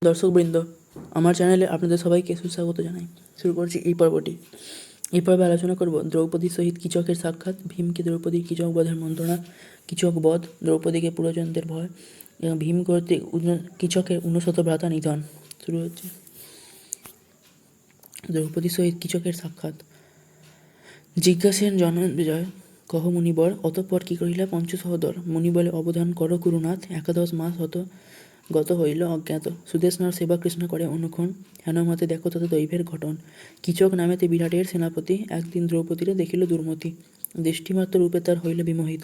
দর্শকবৃন্দ, আমার চ্যানেলে আপনাদের সবাইকে সুস্বাগত জানাই। শুরু করছি এই পর্বটি। এই পর্বে আলোচনা করব দ্রৌপদীর সহিত কীচকের সাক্ষাৎ, ভীমকে দ্রৌপদীর কীচক বধের মন্ত্রণা, কীচক বধ, দ্রৌপদীকে পুরোজনদের ভয় এবং ভীম কর্তৃক কীচকের 69 ভ্রাতা নিধন। শুরু হচ্ছে। দ্রৌপদীর সহিত কীচকের সাক্ষাৎ। জিজ্ঞাসেন জনমেজয়, কহ মুনিবর, অতঃপর কি করিলা পঞ্চসহোদর? মুনি বলে, অবধান কর কুরুনাথ, 11 মাস গত হইল অজ্ঞাত। সুদেশনার সেবা কৃষ্ণ করে অনুক্ষণ, হেন মতে দেখো তত দৈবের ঘটন। কীচক নামেতে বিরাটের সেনাপতি, একদিন দ্রৌপদীরে দেখিল দুর্মতি। দৃষ্টিমাত্র রূপে তার হইল বিমোহিত,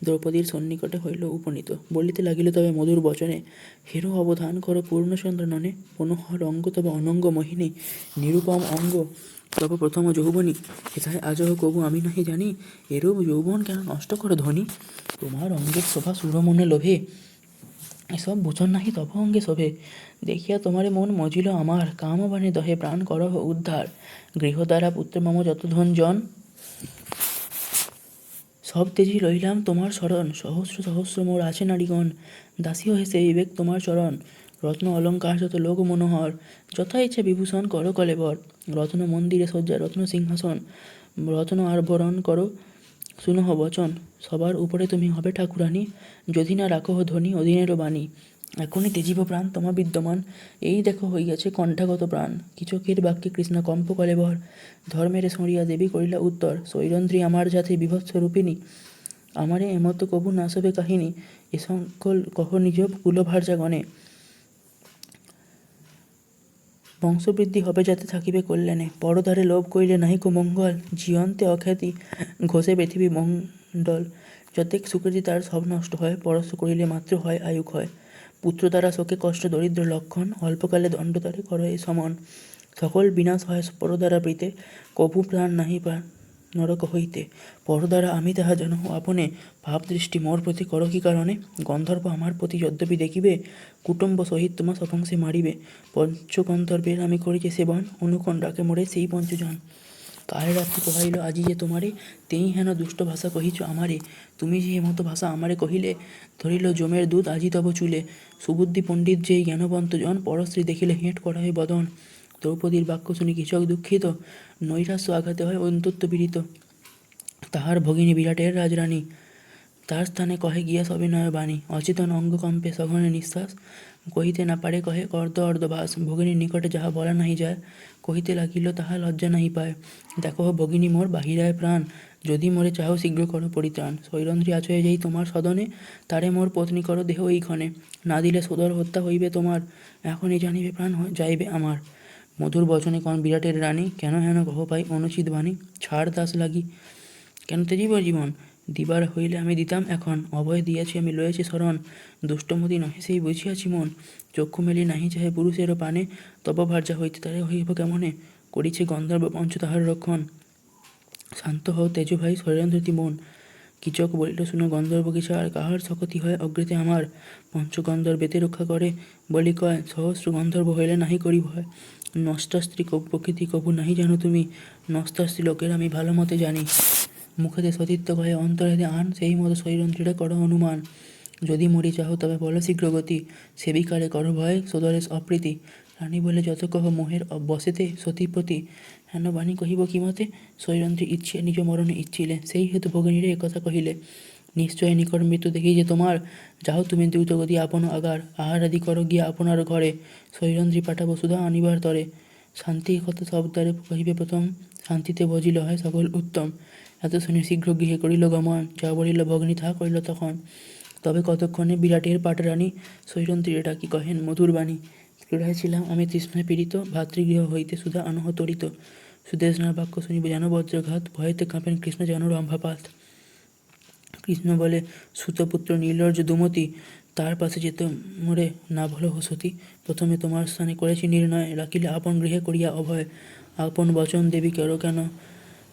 দ্রৌপদীর সন্নিকটে হইল উপনীত। বলিতে লাগিল তবে মধুর বচনে, হেরো অবধান করো পূর্ণচন্দ্র ননে। মনোহর অঙ্গ তব অনঙ্গ মোহিনী, নিরুপম অঙ্গ তব প্রথম যৌবনী। এথায় আজহ কবু আমি নাহি জানি, এরূপ যৌবন কেন নষ্ট করো ধ্বনি। তোমার অঙ্গের শোভা সুরমনে লোভে, এসব ভূষণ নাহি তব অঙ্গে শোভে। দেখিয়া তোমারে মন মজিল আমার, কামবাণে দহে প্রাণ করহ উদ্ধার। গৃহদ্বারা পুত্র মম যত ধন জন, সব তেজি লইলাম তোমার শরণ। সহস্র সহস্র মোর আছে নারীগণ, দাসীও হেসে বিবেক তোমার চরণ। রত্ন অলঙ্কার যত লোক মনোহর, যথা ইচ্ছা বিভূষণ করো কলেবর। রত্ন মন্দিরে সজ্জা রত্ন সিংহাসন, রত্ন আভরণ করো শুনহ বচন। সবার উপরে তুমি হবে ঠাকুরানী, যদি না রাখো ধনী অধীনেরও বাণী। এখনই তেজিব প্রাণ তোমা বিদ্যমান, এই দেখো হইয়াছে কণ্ঠাগত প্রাণ। কীচকের বাক্যে কৃষ্ণা কম্প কলেবর, ধর্মের সরিয়া দেবী করিলা উত্তর। সৈরন্ধ্রী আমার জাতি বিভৎস রূপিণী, আমারে এমত কবু না সবে কাহিনী। এ সকল কহ নিজ কুলভার্যা গণে, বংশবৃদ্ধি হবে যাতে থাকিবে কল্যাণে। পরদ্বারে লোভ করিলে নাহিক মঙ্গল, জীয়ন্তে অখ্যাতি ঘষে পৃথিবী মণ্ডল। যতেক সুকৃতি তার সব নষ্ট হয়, পরশ করিলে মাত্র হয় আয়ু ক্ষয়। পুত্র দ্বারা শোকে কষ্ট দরিদ্র লক্ষণ, অল্পকালে দণ্ড তারে করো এ সমন। সকল বিনাশ হয় পর দ্বারা প্রীতে, কভু প্রাণ নাহি পায় নরক হইতে। পর দ্বারা আমি তাহা জানহ আপনে, ভাব দৃষ্টি মোর প্রতি করো কি কারণে। গন্ধর্ব আমার প্রতি যদ্যপি দেখিবে, কুটুম্ব সহিত তোমা সপংসে মারিবে। পঞ্চগন্ধর্বের আমি করিছি সেবন, অনুক্ষণ ডাকে মোরে সেই পঞ্চজন। কাল রাত্রি কহাইল আজি যে তোমারে, তেই হেন দুষ্ট ভাষা কহিছ আমারে। তুমি যে এমতো ভাষা আমারে কহিলে, ধরিল জমের দুধ আজি তব চুলে। সুবুদ্ধি পণ্ডিত যেই জ্ঞানবন্ত জন, পরশ্রী দেখিলে হেঁট করা হয় বদন। দ্রৌপদীর বাক্য শুনি কীচক দুঃখিত, নৈরাশ্য আঘাতে হয় অন্তত্ব পীড়িত। তাহার ভগিনী বিরাটের রাজরানী, তার স্থানে কহে গিয়া সবিনয় বাণী। অচেতন অঙ্গ কম্পে সঘনে নিঃশ্বাস, কহিতে না পারে কহে অর্ধভাস। ভগিনীর নিকটে যাহা বলা নাহি যায়, কহিতে লাগিল তাহা লজ্জা নাহি পায়। দেখো ভগিনী মোর বাহিরায় প্রাণ, যদি মোরে চাহ শীঘ্র করো পরিত্রাণ। সৈরন্ধ্রী আছয়ে যেই তোমার সদনে, তারে মোর পত্নী করো দেহ এইক্ষণে। না দিলে সদর হত্যা হইবে তোমার, এখনই জানিবে প্রাণ যাইবে আমার। মধুর বচনে কন বিরাটের রানী, কেন হেন কহ পাই অনুচিত বাণী। ছাড় দাস লাগি কেন তেজিব জীবন, দিবার হইলে আমি দিতাম এখন। অভয় দিয়াছি আমি লয়েছি শরণ, দুষ্টমতি নহে সেই বুঝিয়াছি মন। চক্ষু মেলি নাহি চাহে পুরুষেরও পানে, তব ভার্যা হইতে তারে হইব কেমনে। করিছে গন্ধর্ব পঞ্চ তাহার রক্ষণ, শান্ত হও তেজ ভাই শৈলেন্দ্রতি মন। কীচক বলিল শুনো গন্ধর্ব কিছু আর, কাহার শকতি হয় অগ্রেতে আমার। পঞ্চগন্ধর্বেতে রক্ষা করে বলি কয়, সহস্র গন্ধর্ব হইলে নাহি করি ভয়। নষ্টাস্ত্রী প্রকৃতি কভু নাহি জানো তুমি, নষ্টাস্ত্রী লোকের আমি ভালো মতে জানি। মুখেতে সতীত্ব কহে অন্তরেতে আন, সেই মতো শৈরন্ত্রীরা করো অনুমান। যদি মরি চাহ তবে বলো শীঘ্র গতি, সেবিকারে করো ভয় সদরে অপ্রীতি। রানী বলে যত কহ মোহের বসেতে সতীপ্রতি, হেন বাণী কহিব কি মতে। শৈরন্ত্রী ইচ্ছে নিজ মরণে ইচ্ছিলে, সেই হেতু ভগিনীরে একথা কহিলে। নিশ্চয় নিকট মৃত্যু দেখি যে তোমার, যাও তুমি দ্রুতগতি আপন আগার। আহার আদি করো গিয়া আপনার ঘরে, শৈরন্ত্রী পাঠাবো সুধা আনিবার তরে। শান্তি কথা সব দ্বারে কহিবে প্রথম, শান্তিতে বজিল হয় সকল উত্তম। এত শুনে শীঘ্র গৃহে করিল গমন, যা বলিল ভগ্নী তাহা করিল তখন। তবে কতক্ষণে বিরাটের পাটরানী, শৈরন্ত্রীরে ডাকি কহেন মধুর বাণী। ক্রীড়ায় ছিলাম আমি তৃষ্ণায় পীড়িত, ভাতৃগৃহ হইতে সুধা আনহ তরিত। সুদেশনার বাক্য শুনিবে যেন বজ্রঘাত, ভয়েতে কাঁপেন কৃষ্ণ যেন রম্ভাপাত। কৃষ্ণ বলে সুতপুত্র নির্লজ্জ দুমতি, তার পাশে যেতে মোরে না ভলো সতী। প্রথমে তোমার স্থানে করেছি নির্ণয়, রাখিলে আপন গৃহে করিয়া অভয়। আপন বচন দেবী কেন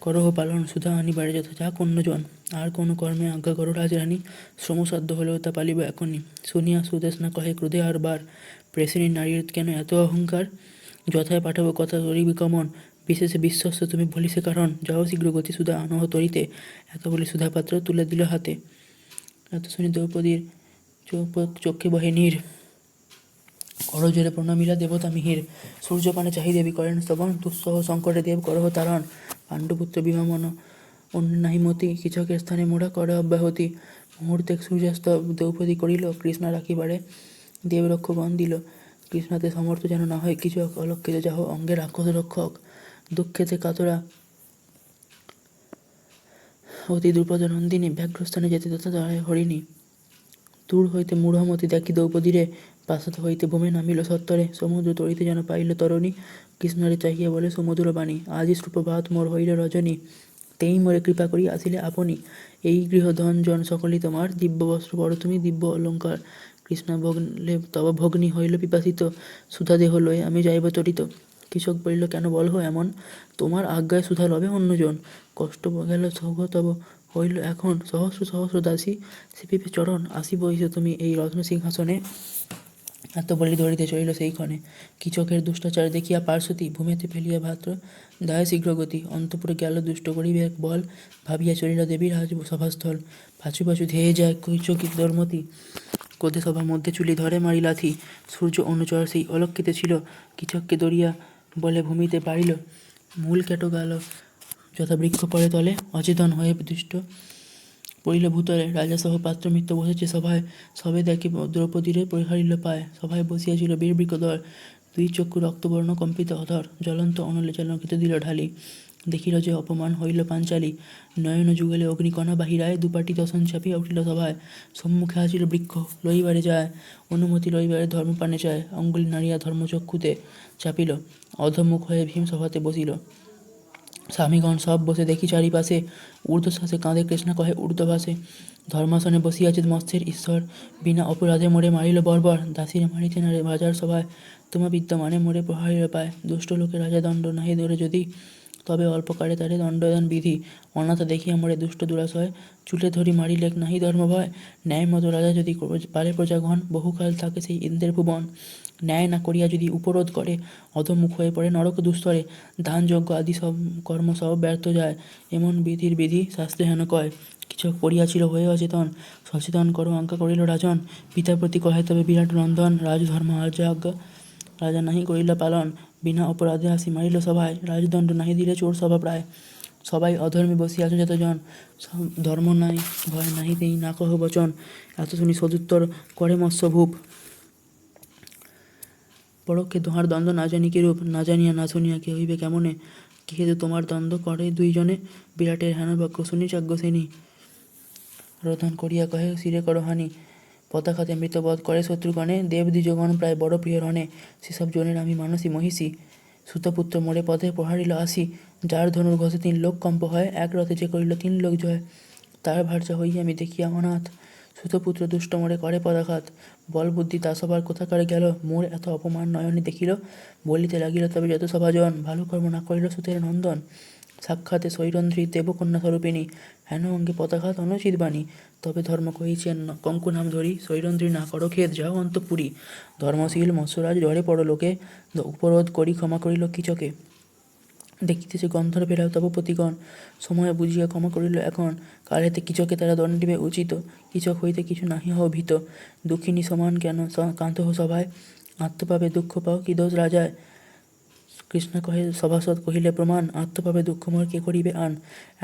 করহ পালন, সুধা আনিবারে যথা যা অন্যজন। আর কোনো কর্মে আজ্ঞা করো রাজরানী, শ্রমসাধ্য হলেও তা পালিব এখনই। শুনিয়া সুদেশনা কহে ক্রোধে আর বার, প্রেসিনী নারীর কেন এত অহংকার। যথায় পাঠাবো কথা করিবি কমন, বিশেষে বিশ্বস্ত তুমি বলিছে কারণ। যাও শীঘ্র গতি সুধা আনহ তরিতে, এত বলি সুধাপাত্র তুলে দিল হাতে। এত শুনি দ্রৌপদীর চক্ষে বহে নীর, করজোরে প্রণামিলা দেবতা মিহির। সূর্যপানে চাহি দেবী করেন স্তবন, দুঃসহ সংকটে দেব করহ তারণ। পাণ্ডুপুত্র বিমামন অন্য নাহি মতি, কিচকের স্থানে মোড়া করে অব্যাহতি। মুহূর্তে সূর্যাস্ত দ্রৌপদী করিল, কৃষ্ণা রাখিবারে দেবরক্ষগণ দিল। কৃষ্ণাতে সমর্থ যেন না হয় কিছু, অলক্ষিত যাহ অঙ্গে রাক্ষস রক্ষক। দুঃখেতে কাতরা অতি দ্রুপদ নন্দিনী, ব্যাঘ্রস্থানে যেতে তথা দাঁড়ায় হরিণী। দূর হইতে মূঢ়মতি দেখি দ্রৌপদীরে, প্রাসাদ হইতে ভূমে নামিল সত্তরে। সমুদ্র তরিতে যেন পাইল তরণী, কৃষ্ণরে চাহিয়া বলে সুমধুর বাণী। আজই সুপ্রভাত মোর হইল রজনী, তেই মোরে কৃপা করি আসিলে আপনি। এই গৃহ ধন জন সকলই তোমার, দিব্য বস্ত্র পর তুমি দিব্য অলঙ্কার। কৃষ্ণা ভগ্নে তব ভগ্নী হইল পিপাসিত, সুধা দেহ লয়ে আমি যাইব তরিত। কৃষক বলিল কেন বলহ এমন, তোমার আজ্ঞায় সুধা লবে অন্যজন। কষ্ট গেল সৌভ তব হইল এখন, সহস্র সহস্র দাসী শিপিবে চরণ। আসিব এসে তুমি এই রত্ন সিংহাসনে, এত বলি ধরিতে চলিল সেইক্ষণে। কিচকের দুষ্টাচার দেখিয়া পার্শ্বতী, ভূমিতে ফেলিয়া ভাত্র দায় শীঘ্রগতি। অন্তপুরে গেল দুষ্ট করিবে এক বল, ভাবিয়া চলিল দেবীর রাজ সভাস্থল। পাছু পাছু ধেয়ে যায় কৈচকি ধর্মতি, ক্রোধে সভার মধ্যে চুলি ধরে মারি লাথি। সূর্য অনুচর সেই অলক্ষিত ছিল, কিচককে দরিয়া বলে ভূমিতে পারিল। মূল কেটো গেল যথা বৃক্ষ পরে তলে, অচেতন হয়ে দুষ্ট পড়িল ভূতলে। রাজা সহ পাত্র মিত্র বসেছে সভায়, সবে দেখি দ্রৌপদীরে পরিহারিল পায়। সভায় বসিয়াছিল বীরবৃকদল, দুই চক্ষু রক্তবর্ণ কম্পিত অধর। জ্বলন্ত অনলে জলঙ্কিত দিল ঢালি, দেখিল যে অপমান হইল পাঞ্চালী। নয়ন যুগলে অগ্নিকণা বাহিরায়, দুপাটি দশন চাপিয়া উঠিল সভায়। সম্মুখে আসিল বৃক্ষ লইবারে যায়, অনুমতি লইবারে ধর্মপানে চায়। অঙ্গুলি নাড়িয়া ধর্মচক্ষুতে চাপিল, অধমুখ হয়ে ভীম সভাতে বসিল। স্বামীগণ সব বসে দেখি চারিপাশে, ঊর্ধ্বশ্বাসে কাঁধে কৃষ্ণা কহে ঊর্ধ্বভাসে। ধর্মাসনে বসিয়াছে মৎস্যের ঈশ্বর, বিনা অপরাধে মোরে মারিল বর্বর। দাসীরে মারিতে না রে রাজার সভায়, তোমা বিদ্যমানে মোরে প্রহারিল পায়। দুষ্ট লোকে রাজা দণ্ড নাহি ধরে যদি, তবে অল্পকারে তারে দণ্ডদান বিধি। অনাথ দেখিয়া মোরে দুষ্ট দুরাশয়, চুলে ধরি মারিলে নাহি ধর্ম ভয়। ন্যায় মতো রাজা যদি পারে প্রজাগণ, বহুকাল থাকে সেই ইন্দ্রের ভুবন। ন্যায় না করিয়া যদি উপরোধ করে, অধমুখ হয়ে পড়ে নরক দুস্তরে। দান যজ্ঞ আদি সব কর্ম সব ব্যর্থ যায়, এমন বিধির বিধি শাস্ত্রে হেন কয়। কিচক পড়িয়াছিল হয়ে অচেতন, সচেতন করো আজ্ঞা করিল রাজন। পিতার প্রতি কহে তবে বিরাট নন্দন, রাজধর্ম আজ্ঞা রাজা নাহি করিল পালন। বিনা অপরাধে আসি মারিল সভায়, রাজদণ্ড নাহি দিলে চোর সভা প্রায়। সবাই অধর্মে বসিয়াছে যতজন, সব ধর্ম নাই ভয় নাহি তেই না কহ বচন। এত শুনি সদুত্তর করে মৎস্যভূপ, পরোক্ষে দোহার দ্বন্দ্ব না জানি কি রূপ। না জানিয়া না শুনিয়া কে হইবে কেমনে, কি হেতু তোমার দ্বন্দ্ব করে দুইজনে। বিরাটের হেন বাক্য শুনি যাজ্ঞসেনী, রোদন করিয়া কহে শিরে করো হানি। পতাকাতে মৃতবধ করে শত্রুগণে, দেব দ্বিজগণ প্রায় বড় প্রিয় রণে। সেসব জনের আমি মানসী মহিষী, সুতপুত্র মোরে পথে প্রহারিল আসি। যার ধনুর ঘষে 3 লোক কম্প হয়, এক রথে যে করিল 3 লোক জয়। তার ভার্যা হইয়া আমি দেখিয়া অনাথ, সুতপুত্র দুষ্ট মোরে করে পদাঘাত। বল বুদ্ধি তা সবার কোথাকারে গেল, মোর এত অপমান নয়নে দেখিল। বলিতে লাগিল তবে যত সভাজন, ভালো কর্ম না করিল সুতের নন্দন। সাক্ষাতে সৈরন্ধ্রী দেবকন্যা স্বরূপিণী, হেন অঙ্গে পদাঘাত অনুচিত বাণী। তবে ধর্ম কহিছেন কঙ্কু নাম ধরি, সৈরন্ধ্রী না করো খেদ যাও অন্তঃপুরী। ধর্মশীল মৎস্যরাজ জ্বরে পরলোকে, উপরোধ করি ক্ষমা করিল কিচকে। দেখিতেছে গন্ধর্বেরাও তব পতিগণ, সময় বুঝিয়া ক্ষমা করিল এখন। কাল হেতে কিচকে তারা দণ্ডিবে উচিত, কিচক হইতে কিছু নাহি হও ভীত। দুঃখিনী সমান কেন কাঁদহ সভায়, আত্মপাপে দুঃখ পাও কি দোষ রাজায়। কৃষ্ণ কহে সভাসদ কহিলে প্রমাণ, আত্মপাপে দুঃখ মোর কে করিবে আন।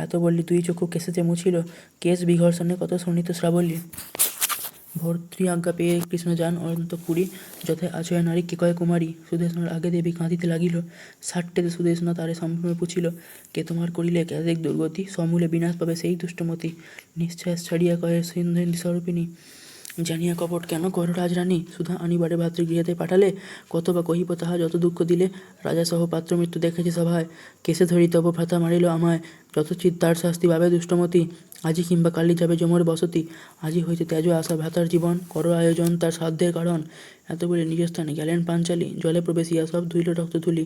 এত বললি 2 চক্ষু কেশেতে মুছিল, কেশ বিঘর্ষণে কত শোণিত শ্রাবল্লী। ভর্তৃ আজ্ঞা পেয়ে কৃষ্ণ যান অন্তঃপুরী, যথায় আচয় নারী কে কয় কুমারী। সুদেশনার আগে দেবী কাঁদিতে লাগিল, সাট্টেতে সুদেশনা তারে সম্ভ্রমে পুছিল। কে তোমার করিলে একাধিক দুর্গতি, সমূলে বিনাশ পাবে সেই দুষ্টমতি। নিশ্চয় ছাড়িয়া কহে সিন্ধেন্দী স্বরূপিণী, জানিয়া কপট কেন করো রাজরানী। সুধা আনিবারে ভাতৃগৃহেতে পাঠালে, কত বা কহিব তাহা যত দুঃখ দিলে। রাজা সহ পাত্র মৃত্যু দেখেছে সভায়, কেসে ধরি তব ভ্রাতা মারিল আমায়। যথোচিত তার শাস্তি পাবে দুষ্টমতি, আজি কিংবা কালি যাবে যমর বসতি। আজি হইতে ত্যাজ আশা ভ্রাতার জীবন, করো আয়োজন তার সাধ্যের কারণ। এত বলে নিজ স্থানে গেলেন পাঞ্চালী, জলে প্রবেশিয়া সব ধুইল রক্ত তুলি।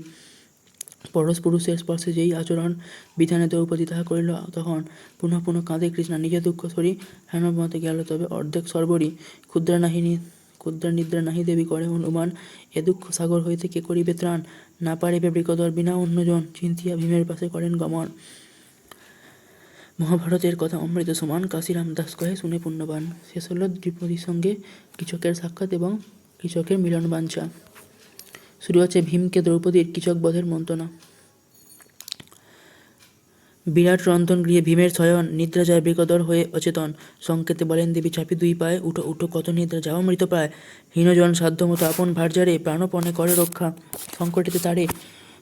পরশ পুরুষের স্পর্শে যেই আচরণ, বিধানে দ্রৌপদী তাহা করিল তখন। পুনঃ পুনঃ কাঁদে কৃষ্ণা নিজে দুঃখ সরি, হেন মতে গেল তবে অর্ধেক সর্বরই। ক্ষুদ্রা নিদ্রা নাহি দেবী করে অনুমান, এ দুঃখ সাগর হইতে কে করিবে ত্রাণ। না পারিবে বৃকদর বিনা অন্যজন, চিন্তিয়া ভীমের পাশে করেন গমন। মহাভারতের কথা অমৃত সমান, কাশীরাম দাস কহে শুনে পুণ্যবান। শেষ হল দ্রৌপদীর সঙ্গে কিচকের সাক্ষাৎ এবং কিচকের মিলন বাঞ্ছা। শুরু হচ্ছে ভীমকে দ্রৌপদীর কীচক বধের মন্ত্রণা। বিরাট রন্ধন গৃহে ভীমের শয়ন, নিদ্রা যায় বৃকদর হয়ে অচেতন। সংকেতে বলেন দেবী চাপি দুই পায়ে, উঠো উঠো কত নিদ্রা যাও মৃত প্রায়। হীনজন সাধ্যমতো আপন ভার্যারে, প্রাণপণে করে রক্ষা। সংকটিতে তারে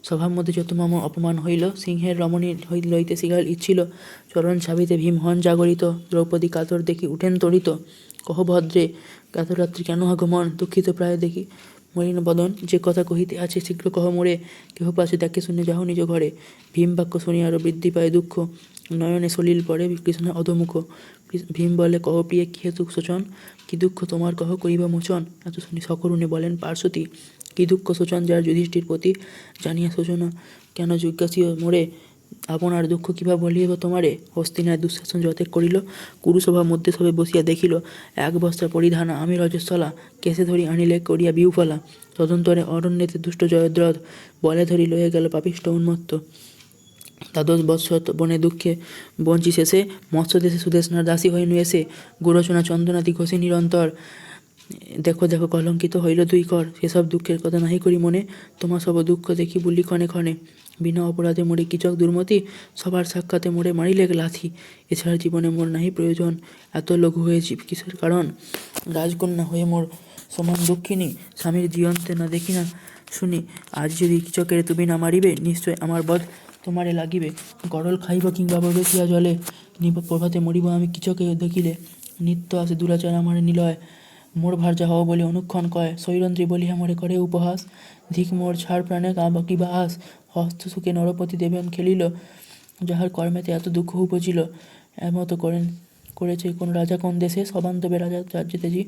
সভার মধ্যে যত মম অপমান হইল, সিংহের রমণী লইতে শিগাল ইচ্ছিল। চরণ ছাবিতে ভীম হন জাগরিত, দ্রৌপদী কাতর দেখি উঠেন তরিত। কহ ভদ্রে এত রাত্রি কেন আগমন, দুঃখিত প্রায় দেখি মলিন বদন। যে কথা কহিতে আছে শীঘ্র কহ মোরে, কেহ পাশে দেখে শুনে যাও নিজ ঘরে। ভীম বাক্য শুনি আরো বৃদ্ধি পায় দুঃখ, নয়নে সলিল পড়ে কৃষ্ণ অধমুখ। ভীম বলে কহ প্রিয়ে কি হেতু শোচন, কি দুঃখ তোমার কহ করিবা মোচন। এত শুনি সকরুণে বলেন পার্শ্বতী, কি দুঃখ শোচন যার যুধিষ্ঠির প্রতি, জানিয়া শোচনা কেন জিজ্ঞাসিও মোরে। আপনার দুঃখ কিবা বলিব তোমারে, হস্তিনায় দুঃশাসন যতেক করিল। কুরুসভার মধ্যে সবে বসিয়া দেখিল, এক বস্ত্র পরিধানা আমি রজস্বলা। কেসে ধরি আনিলে করিয়া বিউফলা, তদন্তরে অরণ্যেতে দুষ্ট জয়দ্রথ। বলে ধরি লয়ে গেল পাপিষ্ট উন্মত্ত। দ্বাদশ বৎসর বনে দুঃখে বঞ্চি শেষে, মৎস্য দেশে সুদেশনার দাসী হয়ে নুয়েছে। গুরচনা চন্দনাদি ঘষি নিরন্তর, দেখো দেখো কলঙ্কিত হইল দুই কর। সেসব দুঃখের কথা নাহি করি মনে, তোমার সব দুঃখ দেখি বলি ক্ষণে ক্ষণে। বিনা অপরাধে মোরে কীচক দুর্মতি, সবার সাক্ষাতে মোরে মারিলে লাথি। এছাড়া জীবনে মোর নাহি প্রয়োজন, এত লঘু হয়েছি কিসের কারণ। রাজকন্যা হয়ে মোর সমান দুঃখিনী, স্বামীর জীবন্তে না দেখি না শুনি। আজ যদি কীচকের তুমি না মারিবে, নিশ্চয় আমার বধ তোমারে লাগিবে। গরল খাইব কিংবা বদকিয়া জলে, প্রভাতে মরিব আমি কীচকে দেখিলে। নিত্য আসে দুরাচার আমার নিলয়, মোর ভার্যা হও বলে অনুক্ষণ কয়। সৈরন্ত্রী বলিয়া মোরে করে উপহাস, ধিক মোর ছাড় প্রাণে কিবা আস। হস্ত সুখে নরপতি দেবেন খেলিল, যাহার কর্মেতে এত দুঃখ উপজিল। এমতো করেছে কোন রাজা কোন দেশে, সবান্তবে রাজা রাজ্যে তেজি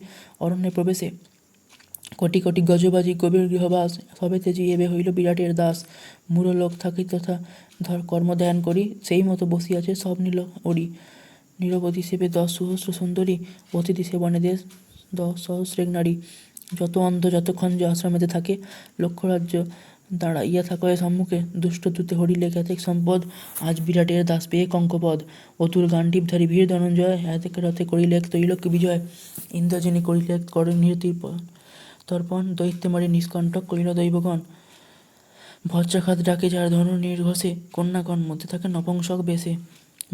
অরণ্যে প্রবেশে। কোটি কোটি গজবাজি গভীর গৃহবাস, সবে তেজি এবে হইল বিরাটের দাস। মূঢ় লোক থাকি তথা ধর কর্ম ধ্যান করি, সেই মতো বসিয়াছে সব নিল ওরি। নিরবধি সেবে 10 সহস্র সুন্দরী, অতিথি সেবনে দেশ 10 সহস্রেক নারী। যত অন্ধ যত খঞ্জ আশ্রমেতে থাকে, লক্ষ্য রাজ্য দাঁড়াইয়া থাকয়ে সম্মুখে। দুষ্ট দূতে হরিলে খ্যাতিক সম্পদ, আজ বিরাটের দাস পেয়ে কঙ্কপদ। অতুল গান্ডীবধারী ভীর ধনঞ্জয়, এতেক রথে করিলেক ত্রৈলোক্য বিজয়। ইন্দ্রজিনী করিলেক করণীর তর্পণ, দৈত্যে মারি নিষ্কণ্টক করিল দৈবগণ। বজ্রাঘাত ডাকে যার ধনু নির্ঘোষে, কন্যাগণ মধ্যে থাকে নপুংসক বেশে।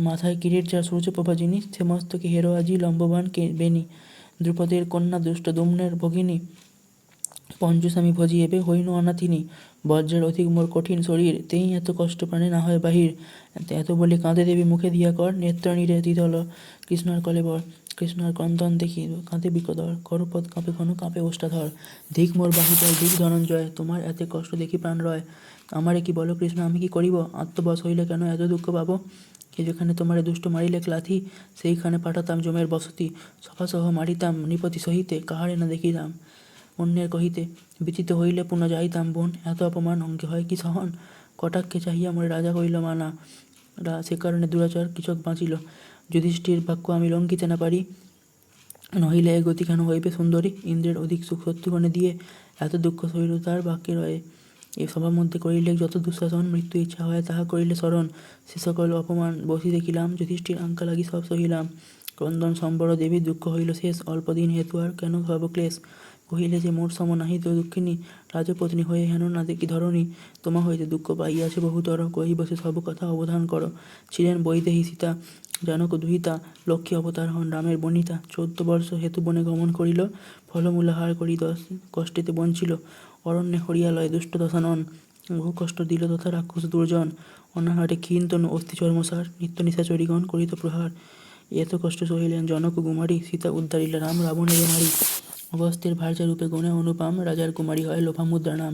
মাথায় কিরিট যার সূর্যপ্রভা যিনি, সে মস্তকে হেরো আজি লম্ববান বেণী। দ্রুপদের কন্যা দুষ্ট দুম্নের ভগিনী, পঞ্চস্বামী ভজি এবে হইনু অনাথিনী। বজ্রের অধিক মোর কঠিন শরীর, তেই এত কষ্ট প্রাণে না হয় বাহির। এত বলে কাঁদে দেবী মুখে দিয়া কর, নেত্রাণীরে দ্বিদল কৃষ্ণার কলেবর। কৃষ্ণার ক্রন্দন দেখি কাঁদে বিকদর, করপদ কাঁপে ঘন কাঁপে ওষ্ঠাধর। ধিক মোর বাহুজয় দিক ধনঞ্জয়, তোমার এত কষ্ট দেখি প্রাণ রয়। আমারে কি বলো কৃষ্ণ আমি কি করিব, আত্মবশ হইলে কেন এত দুঃখ পাবো। কে যেখানে তোমারে দুষ্ট মারিলে লাথি, সেইখানে পাঠাতাম জমের বসতি। সভাসহ মারিতাম নৃপতি সহিতে, কাহারে না দেখিতাম অন্যের কহিতে। বিচিত হইলে পুনঃ যাইতাম বোন, এত অপমান অঙ্কে হয় কি সহন। কটাক্ষে চাহিয়া মোরে রাজা কইল মানা, সে কারণে দুরাচার কীচক বাঁচিল। যুধিষ্ঠির বাক্য আমি লঙ্ঘিতে না পারি, নহিলে এ গতি কেন হইবে সুন্দরী। ইন্দ্রের অধিক সুখ শত্রুগণে দিয়ে, এত দুঃখ সহিল তার বাক্যে রয়ে। এ সভার মধ্যে করিলে যত দুঃশাসন, মৃত্যু ইচ্ছা হয় তাহা করিলে স্মরণ। সে সকল অপমান বসি দেখিলাম, যুধিষ্ঠির আঙ্কা লাগি সব সহিলাম। ক্রন্দন সম্বর দেবীর দুঃখ হইল শেষ, অল্পদিন হেতু আর কেন সর্বক্লেশ। কহিলে যে মোর সম নাহি তো দুঃখিনী, রাজপত্নী হয়ে হেন না দেখি ধরণী। তোমা হইতে দুঃখ পাইয়াছে বহুতর, কহি বসে সব কথা অবধান কর। ছিলেন বৈদেহী সীতা, জানক দুহিতা, লক্ষ্মী অবতার হন রামের বনিতা। 14 বর্ষ হেতু বনে গমন করিল, ফলমূলাহার করি 10 কষ্টেতে বঞ্চিল। অরণ্যে হরিয়ালয় দুষ্ট দশানন, বহু কষ্ট দিল তথা রাক্ষস দুর্জন। অনাহারে ক্ষীণ তনু অস্থি চর্মসার, নিত্য নিশাচরিগণ করিত প্রহার। এত কষ্ট সহিলেন জনক কুমারী, সীতা উদ্ধারিল রাম রাবণের নারী। অগস্ত্যের ভার্যা রূপে গুণে অনুপম, রাজার কুমারী হয় লোপামুদ্রা নাম।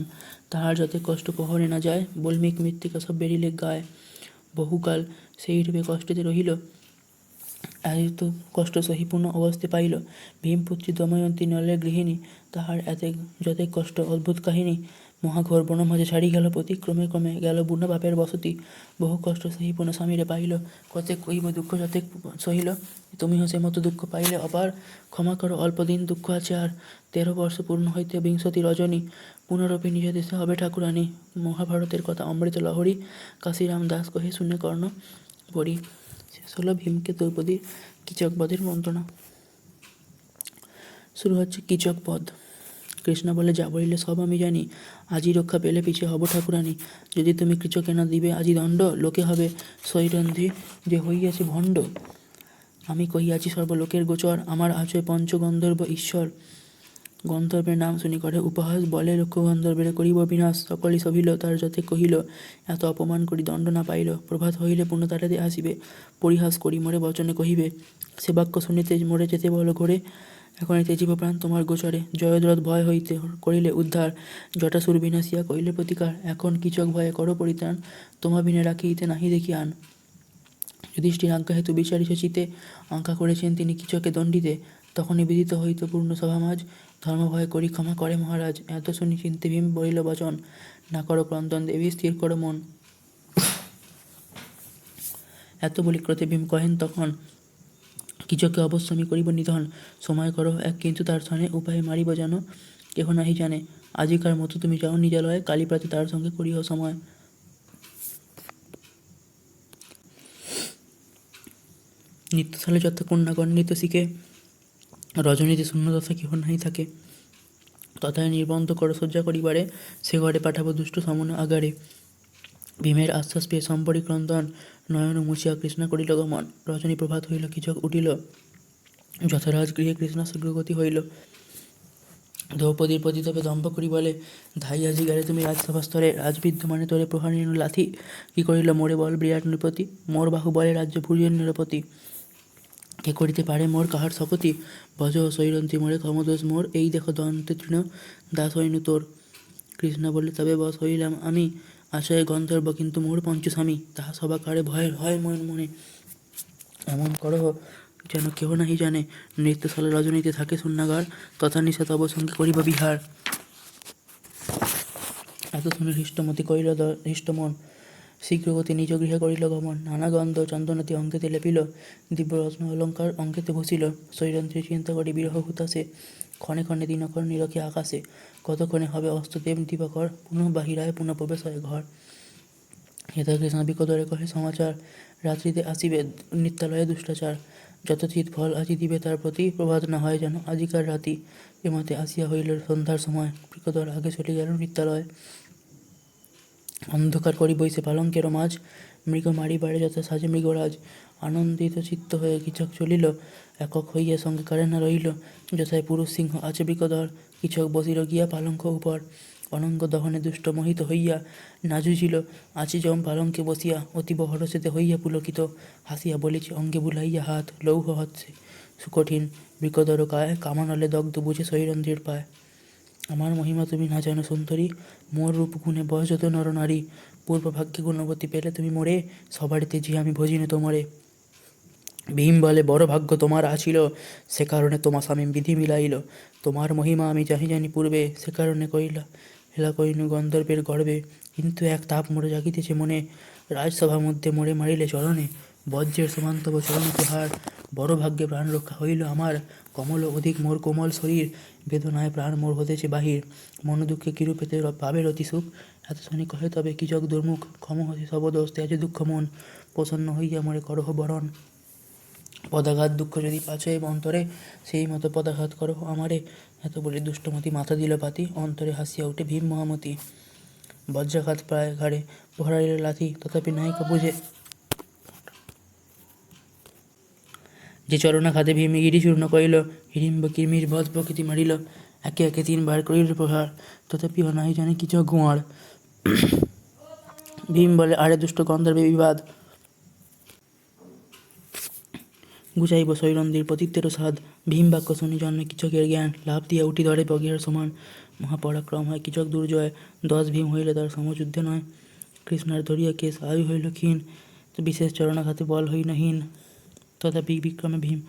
তাহার যতে কষ্ট প্রহরে না যায়, বল্মীক মৃত্তিকা সব বেরিলে গায়। বহুকাল সেই রূপে কষ্টেতে রহিল, এত কষ্ট সহি পূর্ণ অবস্থে পাইল। ভীমপুত্রী দময়ন্তী নলের গৃহিণী, তাহার যতেক কষ্ট অদ্ভুত কাহিনী। মহাঘোর বন মাঝে ছাড়ি গেল পতি, ক্রমে ক্রমে গেল বুনা বাপের বসতি। বহু কষ্ট সহি পুনঃ স্বামীরে পাইল, কতেক কহিব দুঃখ যতেক সহিল। তুমিও সে মতো দুঃখ পাইলে অপার, ক্ষমা করো অল্পদিন দুঃখ আছে আর। 13 বর্ষ পূর্ণ হইতে বিংশতি রজনী, পুনরপি নিজ দেশে হবে ঠাকুরানী। মহাভারতের কথা অমৃত লহরী, কাশীরাম দাস কহে শুনে কর্ণ পড়ি। শেষ হলো ভীমকে দ্রৌপদীর কীচক বধের মন্ত্রণা। শুরু হচ্ছে কীচক বধ। কৃষ্ণা বলে, যা বলিলে সব আমি জানি, আজি রক্ষা পেলে পিছে হব ঠাকুরানী। যদি তুমি কৃচকে না দিবে আজি দণ্ড, লোকে হবে সৈরন্ধি যে হইয়াছে ভণ্ড। আমি কহিয়াছি সর্বলোকের গোচর, আমার আছে পঞ্চগন্ধর্ব ঈশ্বর। গন্ধর্বের নাম শুনি করে উপহাস, বলে লক্ষ্য গন্ধর্বের করিব বিনাশ। সকলই সভিল তার যতে কহিল, এত অপমান করি দণ্ড না পাইল। প্রভাত হইলে পুনঃ তাড়াতে আসিবে, পরিহাস করি মোরে বচনে কহিবে। সে বাক্য শুনিতে মোরে যেতে বলো ঘরে, এখন তেজিব প্রাণ তোমার গোচরে। জয়দ্রথ ভয় হইতে করিলে উদ্ধার, জটাসুর বিনাশিয়া করিলে প্রতিকার। এখন কিচক ভয়ে করো পরিত্রাণ, তোমা বিনে রাখিতে নাহি দেখি আন। যুধিষ্ঠির আজ্ঞা হেতু বিচারিত চিতে, আজ্ঞা করেছেন তিনি কিচকে দণ্ডিতে। তখনই বিদিত হইত পূর্ণ সভামাজ, ধর্ম ভয় করি ক্ষমা করে মহারাজ। এত শুনি চিন্তে ভীম বলিল বচন, না করো ক্রন্দন দেবী স্থির করো মন। এত বলি ক্রোধে ভীম কহেন তখন, কিচকে অবশ্য আমি করিব নিধন। সময় করো এক কিন্তু তার স্থানে, উপায়ে মারিব যেন কেহ নাহি জানে। আজিকার মতো তুমি যাও নিজালয়ে, কালী প্রাতে তার সঙ্গে করিহ সময়। নিত্যশালে যত কন্যাগণ নৃত্য শিখে, রজনীতে শূন্য তথা কেহ নাহি থাকে। তথায় নির্বন্ধ কর শয্যা করিবারে, সে ঘরে পাঠাবো দুষ্ট সমন আগারে। ভীমের আশ্বাস পেয়ে সম্পরি ক্রন্দন, নয়ন মুছিয়া কৃষ্ণা করিল গমন। রজনী প্রভাত হইল কিচক উঠিল, যথারাজ গৃহে কৃষ্ণা শীঘ্রগতি হইল। দ্রৌপদীর প্রতি তবে দম্ভ করি বলে, ধাই আজি গেলে তুমি রাজসভা স্তরে। রাজবিদ্ধ মানে তোরে প্রহার নিল লাথি, কি করিল মোরে বল বিরাট নৃপতি। মোর বাহু বলে রাজ্য ভুরিয়ের নিরপতি, কে করিতে পারে মোর কাহার শকতি। ভজ সৈরন্তি মোরে ক্ষমদোষ মোর, এই দেখো দন্তে তৃণ দাস হইনু তোর। কৃষ্ণা বলে, তবে বস হইলাম আমি, আশয়ে গন্ধর্ব কিন্তু মোর পঞ্চস্বামী। তাহা সবাকারে ভয়ের হয় মন মনে, এমন করহ যেন কেহ নাহি জানে। নৃত্যশালা রজনীতে থাকে শূন্যাগার, তথা নিশা তব সঙ্গে করিব বিহার। এত শুনে হৃষ্টমতি করিল হৃষ্টমন, শীঘ্রগতি নিজ গৃহে করিল গমন। নানা গন্ধ চন্দনাতি অঙ্কেতে লেপিল, দিব্য রত্ন অলঙ্কার অঙ্কেতে ভূষিল। সৈরন্ত্রী চিন্তা করি বিরহ হুতাশে, ক্ষণে ক্ষণে দিনকর নিরখে আকাশে। কতক্ষণে হবে অস্তদেব দিবাকর, পুনঃ বাহিরায় পুনঃ প্রবেশ হয় ঘর। হেতা কৃষ্ণ বিকদরে কহে সমাচার, রাত্রিতে আসিবে নিত্যালয়ে দুষ্টাচার। যথোচিত ফল আজি দিবে তার প্রতি, প্রভাত না হয় যেন আজিকার রাতি। এমতে আসিয়া হইল সন্ধ্যার সময়, বিকদর আগে চলে গেল নিত্যালয়। অন্ধকার করি বইছে পালঙ্কের মাঝ, মৃগ মারিবারে যথা সাজে মৃগরাজ। আনন্দিত চিত্ত হয়ে কিচক চলিল, একক হইয়া সঙ্গে কারে না রইল। যথায় পুরুষ সিংহ আছে বিকদর, কিচক বসিল গিয়া পালঙ্ক উপর। অনঙ্গ দহনে দুষ্ট মোহিত হইয়া, নাজুঝিল আছে জম পালঙ্কে বসিয়া। অতীব হরষেতে হইয়া পুলকিত, হাসিয়া বলিছে অঙ্গে বুলাইয়া হাত। লৌহ হচ্ছে সুকঠিন বিকদর কায়, কামানলে দগ্ধ বুঝে সৈরন্ধ্রীর পায়। আমার মহিমা তুমি না জানো সুন্দরী, মোর রূপ গুণে বয়স যত নর নারী। পূর্ব ভাগ্যে গুণবতী পেলে তুমি মোরে, সবার তেজি আমি ভজিনে তোমারে। ভীম বলে, বড় ভাগ্য তোমার আছিল, সে কারণে তোমার স্বামী বিধি মিলাইল। তোমার মহিমা আমি জানি পূর্বে, সে কারণে কইলা হেলা কইনু গন্ধর্বের গর্বে। কিন্তু এক তাপ মোরে জাগিতেছে মনে, রাজসভার মধ্যে মোরে মারিলে চরণে। বজ্রের সমান তব চরণ প্রহার, বড় ভাগ্যে প্রাণ রক্ষা হইল আমার। কমল অধিক মোর কোমল শরীর, বেদনায় প্রাণ মোর হতেছে বাহির। মন দুঃখে কিরূপেতে পাবে রতি সুখ, এত শুনি কহে তবে কিচক দুর্মুখ। ক্ষম হতে সব দোষ ত্যাজে দুঃখ মন, প্রসন্ন হইয়া মোরে করহ বরণ। পদাঘাত দুঃখ যদি পাছে অন্তরে, সেই মতো পদাঘাত করো আমারে। এত বলে দুষ্টমতি মাথা দিল পাতি, অন্তরে হাসিয়া উঠে ভীম মহামতি। বজ্রাঘাত প্রায় ঘাড়ে ভরাইল লাথি, তথাপি নায়িকা বুঝে যে চরণাঘাতে ভীম গিরি চূর্ণ করিল। হিড়িম্ব কিরমির বধ প্রকৃতি মারিল, একে একে 3 বার করিল প্রহার। তথাপিও নাহি জানে কিচক গোয়ার। ভীম বলে, আরে দুষ্ট গন্ধর্বে বিবাদ, গুছাইব সৈরন্ধ্রীর পতিত্বেরও সাধ। ভীম বাক্য শুনি জন্মে কিচকের জ্ঞান, লাভ দিয়া উঠি ধরে বগিয়ার সমান। মহাপরাক্রম হয় কিচক দুর্জয়, 10 ভীম হইলে তার সমযুদ্ধে নয়। কৃষ্ণার ধরিয়া কেশ আয়ু হইল ক্ষীণ, বিশেষ চরণাঘাতে বল হইনহীন। তথাপি বিক্রমে ভীম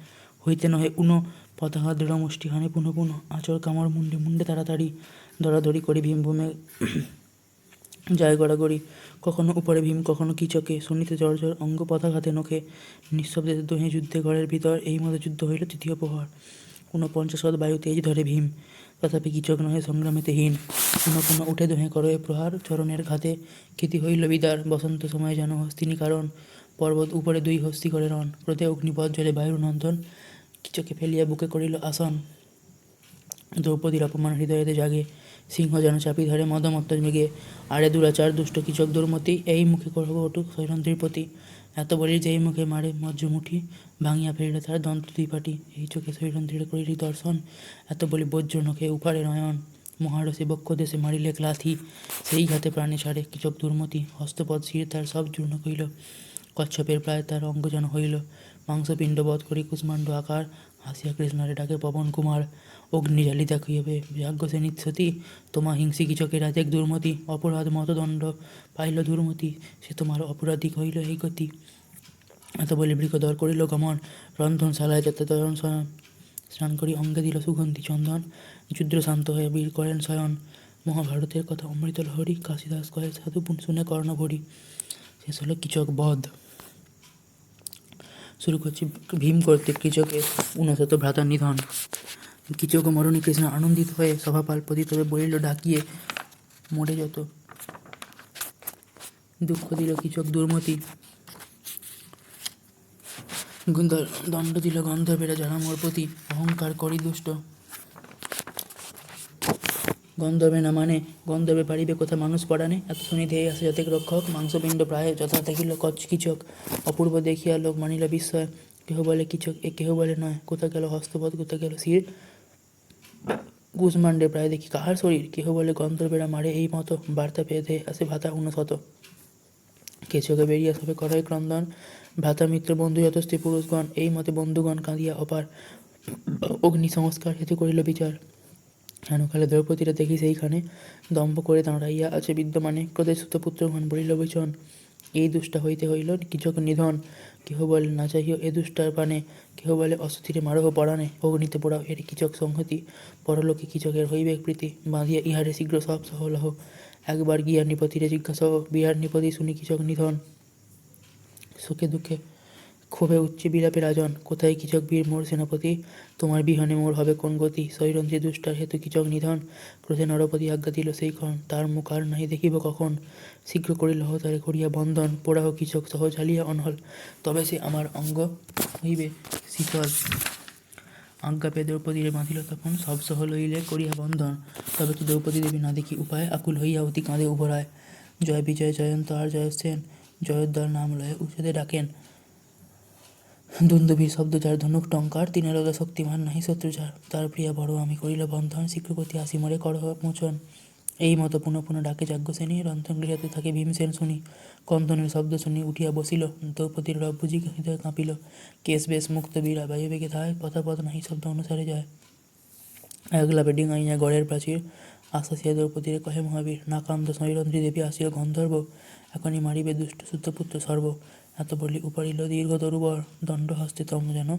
হইতে নহে উনো, পতাঘাত দৃঢ় মুষ্টি হানে পুনঃ পুনঃ। আচর কামড় মুন্ডে মুন্ডে তাড়াতাড়ি, দরাদরি করি ভীম ভূমে যায় গড়াগড়ি। কখনো উপরে ভীম কখনো কিচকে, শুনিতে জর্জর অঙ্গ পতাঘাতে নখে। নিঃশব্দে দোহে যুদ্ধে ঘরের ভিতর, এই মতো যুদ্ধ হইল তৃতীয় প্রহর। 49 বায়ু তেজ ধরে ভীম, তথাপি কিচক নহে সংগ্রামেতে হীন। পুনঃ পুনঃ উঠে দোহে করয়ে প্রহার, চরণের ঘাতে ক্ষিতি হইল বিদার। বসন্ত সময় যেন হস্তিনী কারণ, পর্বত উপরে 2 হস্তি করে রণ। ক্রোধে অগ্নিপথ জ্বলে বায়ুর নন্দন, কিচকে ফেলিয়া বুকে করিল আসন। দ্রৌপদীর অপমান হৃদয়েতে জাগে, সিংহ যেন চাপি ধরে মদমত্ত মেঘে, আরে দুরাচার দুষ্ট কিচক দুর্মতি, এই মুখে করব অটুক সৈরন্ধ্রীর প্রতি। এত বলি যেই মুখে মারে বজ্রমুঠি, ভাঙিয়া ফেরিল তার দন্ত দুই পাটি, এই চোখে সৈরন্ধ্রীর করিলি দর্শন, এত বলি বজ্র নখে উপারে নয়ন, মহারসে বক্ষ দেশে মারিলে ক্লাথি, সেই ঘাতে প্রাণে ছাড়ে কিচক দুর্মতি, হস্তপদ শির তার সব চূর্ণ কইল, কচ্ছপের প্রায় তার অঙ্গ যেন হইল, মাংসপিণ্ড বধ করি কুষ্মাণ্ড আকার, হাসিয়া কৃষ্ণারে ডাকে পবন কুমার, অগ্নি জ্বালিতা হইবে যাজ্ঞ সে নিঃসতি, তোমা হিংসি কিচকের রাজেক দুর্মতি, অপরাধ মতদণ্ড পাইল দুর্মতি, সে তোমার অপরাধিক হইল এই গতি। এত বলে বৃকদর করিল গমন, রন্ধনশালায় যাতে তরণ শয়ন, স্নান করি অঙ্গে দিল সুগন্ধি চন্দন, যুদ্র শান্ত হয়ে বীর করেন শয়ন, মহাভারতের কথা অমৃত লহরী, কাশিদাস কহে সাধু শুনে কর্ণভরি। শেষ হলো কিচক বধ। শুরু করছি ভীম কর্তৃক কিচকের 59 ভ্রাতার নিধন। কিচক মরণে কৃষ্ণ আনন্দিত হয়ে সভাপাল পতিতবে বলিল ডাকিয়ে, মরে যত দুঃখ দিল কিচক দুর্মতি, দণ্ড দিল গন্ধর্বেরা যারা মোর প্রতি, অহংকার করি দুষ্ট গন্ধর্বে না মানে, গন্ধর্বে পারিবে কোথা মানুষ পড়ানে, এত শুনি ধেয়ে আসে যতেক রক্ষক, মাংসপিণ্ড প্রায় যথা দেখিল কিচক, অপূর্ব দেখিয়া লোক মানিল বিস্ময়, কেহ বলে কিচক এ কেহ বলে নয়, কোথা গেল হস্তপদ কোথা গেল শির, কুষ্মাণ্ডে প্রায় দেখি কাহার শরীর, কেহ বলে গন্ধর্বেরা মারে এই মতো, বার্তা পেয়ে ধেয়ে আসে ভাতা 59। কেচকে বেরিয়া সবে করায় ক্রন্দন, ভ্রাতা মিত্র বন্ধু যত স্ত্রী পুরুষগণ, এই মতে বন্ধুগণ কাঁদিয়া অপার, অগ্নি সংস্কার হেতু করিল বিচার, হেনকালে দ্রৌপদীরা দেখি সেইখানে, দম্ভ করে দাঁড়াইয়া আছে বিদ্যমানে, ক্রোধে সুতপুত্রগণ বলিল বচন, এই দুষ্টা হইতে হইল কিচক নিধন, কেহ বলে না চাহিও এ দুষ্টার পানে, কেহ বলে অস্থিরে মারহ পরাণে, অগ্নিতে পোড়াও এর কিচক সংহতি, পরলোকে কিচকের হইবে প্রীতি, বাঁধিয়া ইহারে শীঘ্র সব সহলহ, একবার গিয়া নৃপতিরে জিজ্ঞাসা, বিহার নৃপতি শুনি কিচক নিধন, সুখে দুঃখে ক্ষোভে উচ্চে বিলাপে রাজন, কোথায় কিচক বীর মোর সেনাপতি, তোমার বিহনে মোর হবে কোন গতি, সৈরন্ধ্রী দুষ্টার হেতু কিচক নিধন, ক্রোধে নরপতি আজ্ঞা দিল সেই ক্ষণ, তার মুখ আর নাহি দেখিব কখন, শীঘ্র করিল তারে করিয়া বন্ধন, পোড়াহ কিচক সহ ঝালিয়া অনহল, তবে সে আমার অঙ্গ হইবে শীতল, আজ্ঞা পেয়ে দ্রৌপদীরে বাঁধিল তখন, সব সহ লইলে করিয়া বন্ধন, তবে কি দ্রৌপদী দেবী না দেখি উপায়, আকুল হইয়া অতি কাঁদে উভরায়, জয় বিজয় জয়ন্ত আর জয়সেন, জয়োদ্দার নাম লয়ে উচ্চদে ডাকেন, দুন্দুভীর শব্দ যার ধনুক টঙ্কার, তিনের আলাদা শক্তিমান নাহি শত্রু যার, তার প্রিয়া বড় আমি করিল বন্ধন, শীঘ্রগতি আসি মরে করহ মোচন, এই মতো পুনঃ পুনঃ ডাকে যাজ্ঞসেনী, রন্ধন গৃহাতে থাকে ভীমসেন শুনি, কন্দনের শব্দ শুনি উঠিয়া বসিল, দ্রৌপদীর রব বুঝি হৃদয় কাঁপিল, কেশ বেশ মুক্ত বীরা বায়ু বেগে ধায়, পথাপথ নাহি শব্দ অনুসারে যায়, একলাপে ডিঙাইয়া গড়ের প্রাচীর, আশ্বাসিয়া দ্রৌপদীরে কহে মহাবীর, না কান্দ সৈরন্ধ্রী দেবী আসিল গন্ধর্ব, এখনই মারিবে দুষ্ট সুতপুত্র সর্ব, এত বলি উপারিল দীর্ঘ তরুবর, দণ্ড হস্তে তম যেন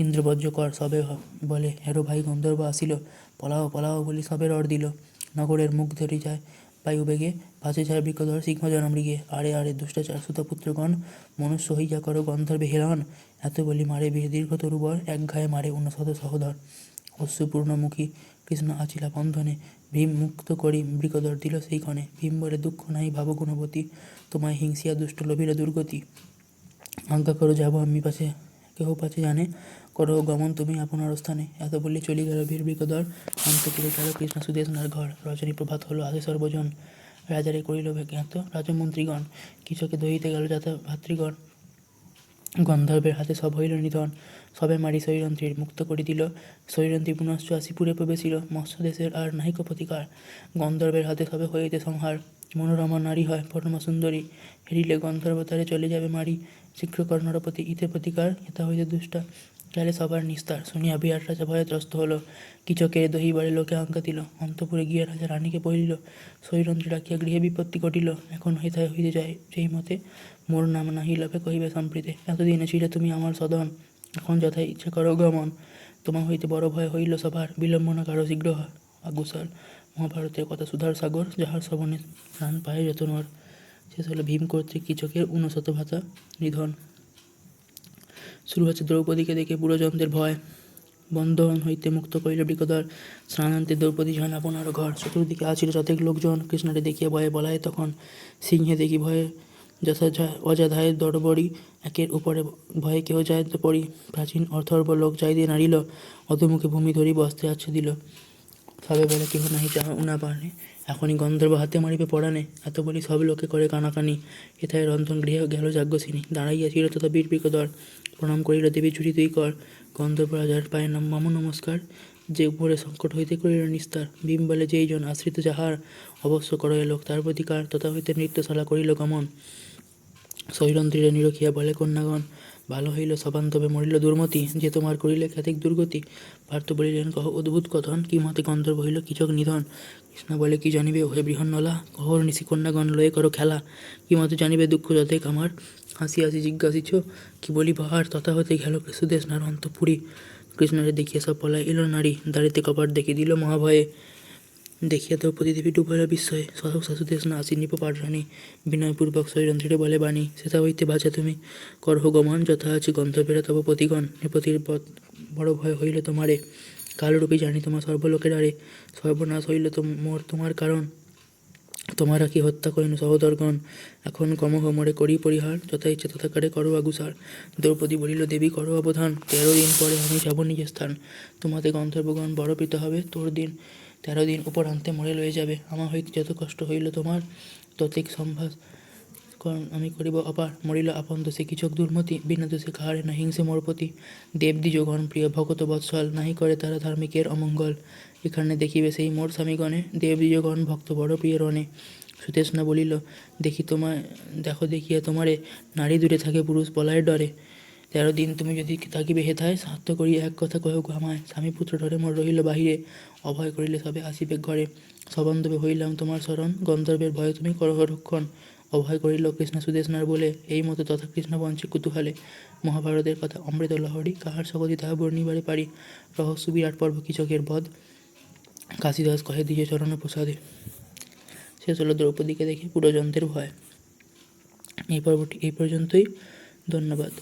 ইন্দ্রবজ্রকর, সবে বলে হেরো ভাই গন্ধর্ব আসিল, পলাও পলাও বলি সবে রড় দিল, নগরের মুখ ধরি যায় বায়ু বেগে, ভাসে যায় বৃকধর সিংহ যেন মৃগে, আরে আরে দুষ্টাচার সুতপুত্রগণ, মনুষ্য হইয়া করো গন্ধর্বে হেরণ, এত বলি মারে বীর দীর্ঘ তরুবর, এক ঘায়ে মারে 59 সহোদর, অশ্রুপূর্ণমুখী কৃষ্ণ আচিলা বন্ধনে, ভীম মুক্ত করি বৃকদর দিল সেই ক্ষণে, ভীম বলে দুঃখ নাই ভাব গুণবতী, তোমায় হিংসিয়া দুষ্ট লোভিল দুর্গতি, আজ্ঞা করো যাব আমি পাছে, কেহ পাছে জানে, করো গমন তুমি আপনার স্থানে, এত বললে চলি গেল বীর বৃকদর, অন্তপুরে গেল কৃষ্ণ সুদেশনার ঘর, রজনী প্রভাত হলো আদে সর্বজন, রাজারে করিল জ্ঞাত রাজমন্ত্রীগণ, কিচকে দহিতে গেল যাতা ভাতৃগণ, গন্ধর্বের হাতে সব হইল নিধন, সবে মারি সৈরন্ধ্রীর মুক্ত করে দিল, সৈরন্ধ্রী পুনশ্চ আসিপুরে প্রবেশিল, মৎস্যদেশের আর নাহিক প্রতিকার, গন্ধর্বের হাতে সবে হইতে সংহার, মনোরমা নারী হয় পরমা সুন্দরী, হেরিলে গন্ধর্ব তারে চলে যাবে মারি, শীঘ্র কর নরপতি ইতে প্রতিকার, হেতা হইতে দুষ্টা গেলে সবার নিস্তার, শুনিয়া বিরাট রাজা ভয়ে ত্রস্ত হলো, কিচকের দহিবারে লোকে আজ্ঞা দিল, অন্তপুরে গিয়া রাজা রানীকে বলিল, সৈরন্ধ্রী ডাকিয়া গৃহে বিপত্তি ঘটিল, এখন হেথায় হইতে যায় যেই মতে, মোর নাম নাহি লভে কহিবে সম্প্রীতে, এতদিনে ছিলে তুমি আমার সদন, এখন যথাই ইচ্ছা করো গমন, তোমা হইতে বড় ভয় হইল সবার, বিলম্ব না কারো শীঘ্র আগুসাল, মহাভারতের কথা সুধার সাগর, যাহার শ্রবণে প্রাণ পায় যত নর। শেষ হলো ভীম কর্তৃক কিচকের 59 ভ্রাতা নিধন। শুরু হচ্ছে দ্রৌপদীকে দেখে পুরোজনদের ভয়, বন্ধন হইতে মুক্ত করিল বৃকদর, স্নানান্তে দ্রৌপদী যান আপনার ঘর, চতুর্দিকে আছিল যতেক লোকজন, কৃষ্ণারে দেখিয়া ভয়ে বলায় তখন, সিংহে দেখি ভয়ে যথা অযাধায় দরবড়ি, একের উপরে ভয়ে কেহ যায় পড়ি, প্রাচীন অথর্ব লোক যাইতে নাড়িল, অধোমুখে ভূমি ধরি বস্তে আচ্ছাদিল, সবে বলে কেহ নাহি চাহ উনা পানে, এখনই গন্ধর্ব হাতে মারিবে পরাণে। এত বলি সব লোকে করে কানাকানি, এথায় রন্ধন গৃহে গেল যাজ্ঞসিনী। দাঁড়াইয়া ছিল তথা বীর বিকদর, প্রণাম করিল দেবী চুরি তুই কর। গন্ধর্ব রাজার পায়ে মাম নমস্কার, যে উপরে সংকট হইতে করিল নিস্তার। ভীম বলে যেই জন আশ্রিত যাহার, অবশ্য করো এ লোক তার প্রতিকার। তথা হইতে নৃত্যশালা করিল গমন, সৈরন্ত্রীরে নিরখিয়া বলে কন্যাগণ, ভালো হইল সবান্তবে মরিল দুর্মতি, যে তোমার করিলে খ্যাতিক দুর্গতি। পার্থ বলিলেন কহ অদ্ভুত কথন, কি মতে গন্ধর্ব হইল কিচক নিধন। কৃষ্ণ বলে কি জানিবে ওহে বৃহন্নলা, কহর নিশি কন্যাগণ লয়ে করো খেলা। কি মতে জানিবে দুঃখ যতেক আমার, হাসি হাসি জিজ্ঞাসিছ কি বলি বাহার। তথা হতে গেল সুদেশ নার অন্তঃপুরী, কৃষ্ণরে দেখিয়া সব পলায় এলো নারী। দাঁড়িতে কপাট দেখি দিল মহাভয়ে, দেখিয়া দ্রৌপদী দেবী ডুবাইল বিস্ময়ে। সহসা সুদেশনা আসি নিপপাট রানী, বিনয়পূর্বক শৈরন্ধ্রীরে বলে বাণী। সেথা হইতে বাঁচা তুমি করহ গমন, যথা আছে গন্ধর্বেরা তব পতিগণ। নৃপতির বড় ভয় হইল তোমারে, কালরূপী জানি তোমার সর্বলোকে ডারে। সর্বনাশ হইল মোর তোমার কারণ, তোমারা কি হত্যা করেন সহোদরগণ। এখন কমহ মোরে করি পরিহার, যথা ইচ্ছা তথাকারে করো আগুসার। দ্রৌপদী বলিল দেবী করো অবধান, 13 দিন পরে আমি যাব নিজ স্থান। তোমাতে গন্ধর্বগণ বড় প্রীত হবে, 13 দিন উপরান্তে মোরে লয়ে যাবে। আমার হইতে যত কষ্ট হইল তোমার, ততেক সম্ভাস আমি করিব অপার। মরিল আপন দোষে কিচক দুর্মতি, বিনা দোষে কাহারে না হিংসে মোর প্রতি। দেবদ্বিজগণ প্রিয় ভগত বৎসল, নাহি করে তারা ধার্মিকের অমঙ্গল। এখানে দেখিবে সেই মোর স্বামীগণে, দেবদ্বিজগণ ভক্ত বড় প্রিয় রণে। সুদেষ্ণা বলিল দেখো দেখিয়া তোমারে, নারী দূরে থাকে পুরুষ পলায়ের ডরে। 13 দিন তুমি যদি থাকিবে হেথায়, সাধ্য করি এক কথা কহ আমায়। স্বামী পুত্র ডরে মোর রহিল বাহিরে, অভয় করিলে সবে আসিবে ঘরে। সবান্ধবে হইলাম তোমার শরণ, গন্ধর্বের ভয়ে তুমি করহ রক্ষণ। অভয় করিল কৃষ্ণ সুদেষ্ণার বলে, এই মতো তথা কৃষ্ণ বঞ্চে কুতূহলে। মহাভারতের কথা অমৃত লহরী, কাহার সকতি তাহা বর্ণিবারে পারি। রহস্য বিরাট পর্ব কিচকের বধ, কাশীদাস কহে দ্বিজ চরণ প্রসাদে। শেষ হলো দ্রৌপদীকে দেখে পুরো যন্ত্রের ভয়। এই পর্বটি এই পর্যন্তই। ধন্যবাদ।